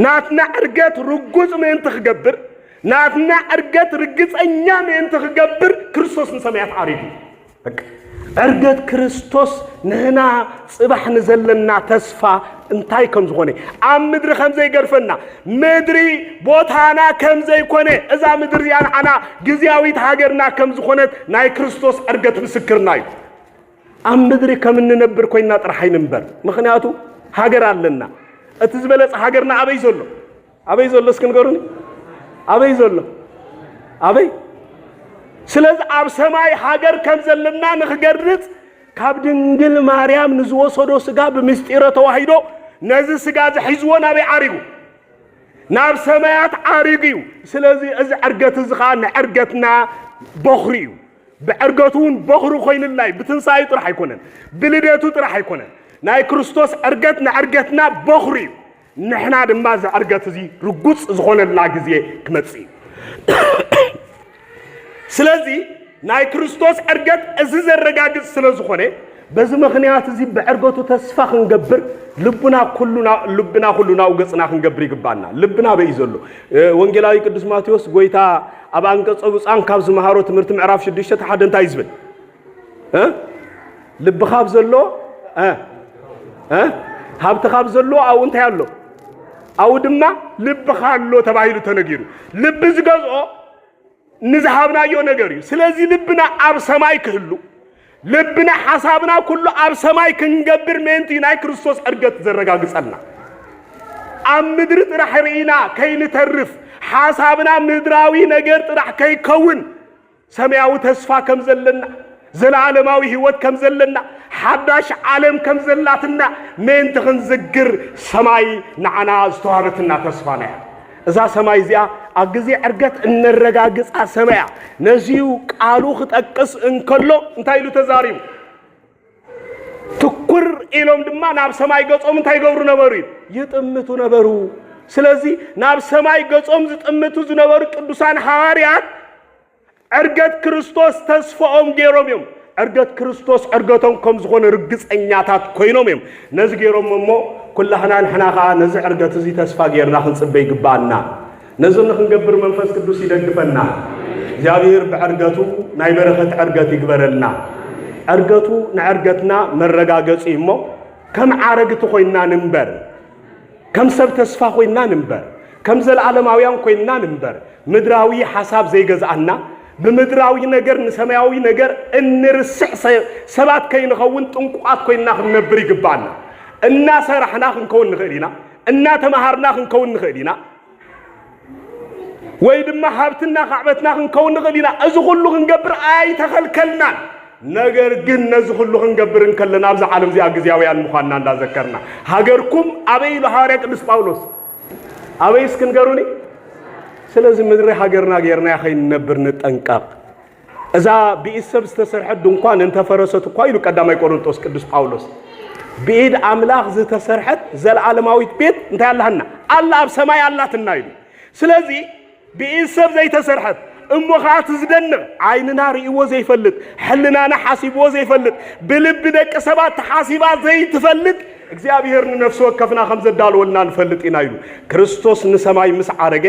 ናትና እርገት ርጉጽ ምን ትገብር ናትና እርገት ርግጸኛ ምን ትገብር ክርስቶስን ሰማያት አሪዱ በቃ እርገት ክርስቶስ ነህና ጽባህ ንዘለና ተስፋ እንታይ ከም ዝኾነ ኣብ ምድሪ ከም ዘይገርፈና ምድሪ ቦታና ከም ዘይኮነ እዛ ምድሪ ያንዓና ግዝያዊት ሃገርና ከም ዝኾነት ናይ ክርስቶስ እርገት ምስክርና እዩ ኣብ ምድሪ ከም እንነብር ኮይና ጥራይ ንንበር ምክንያቱ ሃገር ኣለና እቲ ዝበለጸ ሃገርና ኣበይ ዘሎ እስክንገሩኒ ኣበይ ዘሎ ኣበይ ስለዚህ ኣብ ሰማይ ሃገር ከም ዘለና ንኽገርጽ ካብ ድንግል ማርያም ንዝወሰዶ ስጋ ብምስጢረ ተዋሂዶ ነዚ ስጋ ዝሒዝዎ ናበይ ዓሪጉ ናብ ሰማያት ዓሪጉ ስለዚህ እዚ ዕርገት እዚ ኸ ንዕርገትና በኽሪ እዩ ብዕርገቱን በኽሪ ኮይንላይ ብትንሳኤ ጥራሕ ኣይኮነን ብልደቱ ጥራሕ ኣይኮነን ናይ ክርስቶስ ዕርገት ንዕርገትና በኽሪ እዩ ንሕና ድማ እዚ ዕርገት እዚ ርጉጽ ዝኾነላ ግዜ ክመጽእ ስለዚህ ናይ ክርስቶስ ዕርገት እዚ ዘረጋግጽ ስለዝኾነ በዚ ምክንያት እዚ ብዕርገቱ ተስፋ ክንገብር ልብና ኩሉና ውገጽና ክንገብር ይግባና ልብና በይ ዘሎ ወንጌላዊ ቅዱስ ማቴዎስ ጎይታ ኣብ አንቀጸ ብጻን ካብ ዝመሃሮ ትምህርቲ ምዕራፍ 6 ሓደ እንታይ ይዝብል ልብ ካብ ዘሎ ሃብቲ ካብ ዘሎ አው እንታይ አሎ አው ድማ ልብ ካሎ ተባሂሉ ተነጊሩ ልብ ዝገዝኦ ንዝሃብናዮ ነገር እዩ ስለዚህ ልብና ኣብ ሰማይ ክህሉ ልብና ሐሳብና ኩሉ ኣብ ሰማይ ክንገብር ምንቲ ናይ ክርስቶስ ዕርገት ዘረጋግጸልና ኣብ ምድሪ ጥራሕ ርኢና ከይንተርፍ ሐሳብና ምድራዊ ነገር ጥራሕ ከይከውን ሰማያዊ ተስፋ ከም ዘለና ዘላለማዊ ህይወት ከም ዘለና ሓዳሽ ዓለም ከም ዘላትና ምንቲ ክንዝግር ሰማይ ንዓና ዝተዋሃበትና ተስፋ ነያ እዛ ሰማይ እዚኣ ኣብ ግዜ ዕርገት እንረጋግጻ ሰማያ ነዚሁ ቃሉ ክጠቅስ እንከሎ እንታይ ኢሉ ተዛሪቡ ትኩር ኢሎም ድማ ናብ ሰማይ ገጾም እንታይ ገብሩ ነበሩ ይጥምቱ ነበሩ ስለዚህ ናብ ሰማይ ገጾም ዝጥምቱ ዝነበሩ ቅዱሳን ሐዋርያት ዕርገት ክርስቶስ ተስፋኦም ገይሮም እዮም ዕርገት ክርስቶስ ዕርገቶም ከም ዝኾነ ርግጸኛታት ኮይኖም እዮም ነዚ ገይሮም እሞ ኩላህና ንሕናኻ ነዚ ዕርገት እዚ ተስፋ ገይርና ክንጽበይ ይግባአና ነዚ ንክንገብር መንፈስ ቅዱስ ይደግፈና እግዚአብሔር ብዕርገቱ ናይ በረኸት ዕርገት ይግበረልና ዕርገቱ ንዕርገትና መረጋገጺ እሞ ከም ዓረግቲ ኮይና ንንበር ከም ሰብ ተስፋ ኮይና ንንበር ከም ዘለዓለማውያን ኮይና ንንበር ምድራዊ ሐሳብ ዘይገዛአና بمدراوي نجر نسماوي نجر النرسح سبات كين خون تنقعات كين ناخن نبري جبانا الناس رحنا خنكون نخلينا الناس مهارنا خنكون نخلينا ويد ما حبتنا خعبتنا خنكون نخلينا أزغلو خنجبر أي تخل كلنا ነገር ግን ነዚ ሁሉ ክንገብርን ከለና ኣብዚ ዓለም እዚኣ ግዝያውያን ምዃንና እንዳዘከርና ሃገርኩም ኣበይ ኢሉ ሐዋርያ ቅዱስ ጳውሎስ ኣበይስ ክንገሩኒ ስለዚ ምድሪ ሃገርና ጌርና ከይንነብር ንጠንቀቕ እዛ ብኢሰብ ዝተሰርሐት ድንኳን እንተፈረሰት እኳ ኢሉ ቀዳማይ ቆሮንቶስ ቅዱስ ጳውሎስ ብኢድ ኣምላኽ ዝተሰርሐት ዘለዓለማዊት ቤት እንታይ ኣለሃና ኣላ ኣብ ሰማይ ኣላትና ኢሉ ስለዚ ብኢሰብ ዘይተሰርሐት እሞኻት ዝደንቕ ዓይንና ርእይዎ ዘይፈልጥ ሕልናና ሓሲብዎ ዘይፈልጥ ብልቢ ደቂ ሰባት ተሓሲባ ዘይትፈልጥ እግዚአብሔር ንነፍሱ ወከፍና ከም ዘዳልወልና ንፈልጥ ኢና ኢሉ ክርስቶስ ንሰማይ ምስ ዓረገ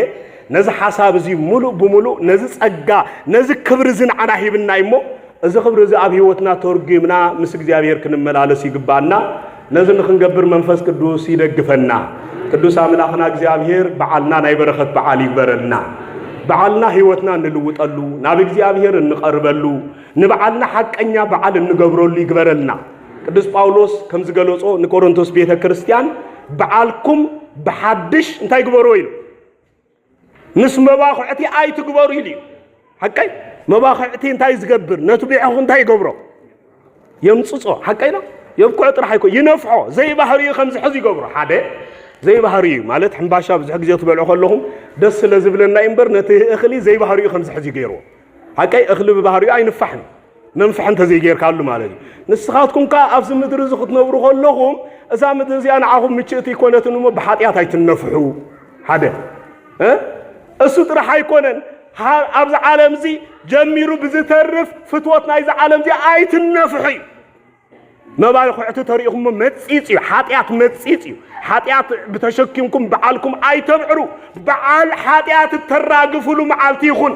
ነዚ ሓሳብ እዚ ሙሉእ ብሙሉእ ነዚ ጸጋ ነዚ ክብሪ ዝንዓና ሂብና እሞ እዚ ክብሪ እዚ ኣብ ህይወትና ተርጉምና ምስ እግዚአብሔር ክንመላለስ ይግባና ነዚ ንክንገብር መንፈስ ቅዱስ ይደግፈና ቅዱስ አምላኽና እግዚአብሔር በዓልና ናይ በረኸት በዓል ይግበረልና በዓልና ህይወትና እንልውጠሉ ናብ እግዚአብሔር እንቀርበሉ ንበዓልና ሐቀኛ በዓል እንገብረሉ ይግበረልና ቅዱስ ጳውሎስ ከም ዝገለጾ ንቆሮንቶስ ቤተ ክርስቲያን በዓልኩም በሐድሽ እንታይ ግበሩ ኢሉ ምስ መባኽዕቲ ኣይትግበሩ ኢሉ ሐቀይ መባኽዕቲ እንታይ ዝገብር ነቱ ቢዕኹ እንታይ ይገብሮ የምጽጾ ሐቀይና يبقى طرح يكون ينفعه زي بحري خمس حز يقبره حدا زي بحري مالت حنباشا بزح جزء تبعوا خلهم دس لزبلنا إمبر نته أخلي زي بحري خمس حز يجيروا هكاي أخلي ببحري أي نفحن ننفح أنت زي جير كله مالتي نسخاتكم كأفز مدرز خدنا وروح خلهم إذا مدرز أنا عهم متشتي كونت إنه بحاتيات هاي تنفحوا حدا السود راح يكونن أبز عالم زي جميرو بزترف فتوتنا إذا عالم زي أي تنفحي ما بالك حتى طريقهم متسيسي حاتيات متسيسي حاتيات بتشكيمكم بعالكم أي تبعروا بعال حاتيات التراجفوا معالتيخون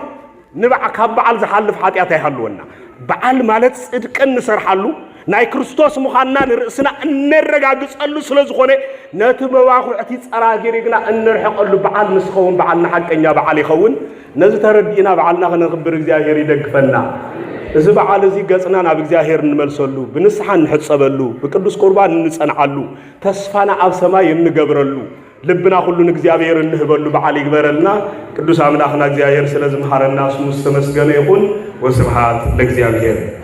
نبع كاب بعال زحلف حاتيات يحلونا بعال مالت صدق نسر حلو ناي كريستوس مخانا رأسنا نرجعس قالوا سلزخونه نتبوا حاتي أراجيرنا نرحق قالوا بعال مسخون بعالنا حق إنيا بعال يخون نزل تردينا بعالنا خنخبر إجزاهير يدقفنا إذا بعال زي جزنا نبي إجزاهير نملسلو بنصحن نحسبلو بقدس قربان نصنعلو تسفنا أب سماء نجبرلو لبنا كله نجزاهير نهبلو بعال يجبرلنا قدس عملاخنا إجزاهير سلزم حرنا سمس مسجنا يكون وسبحان لإجزاهير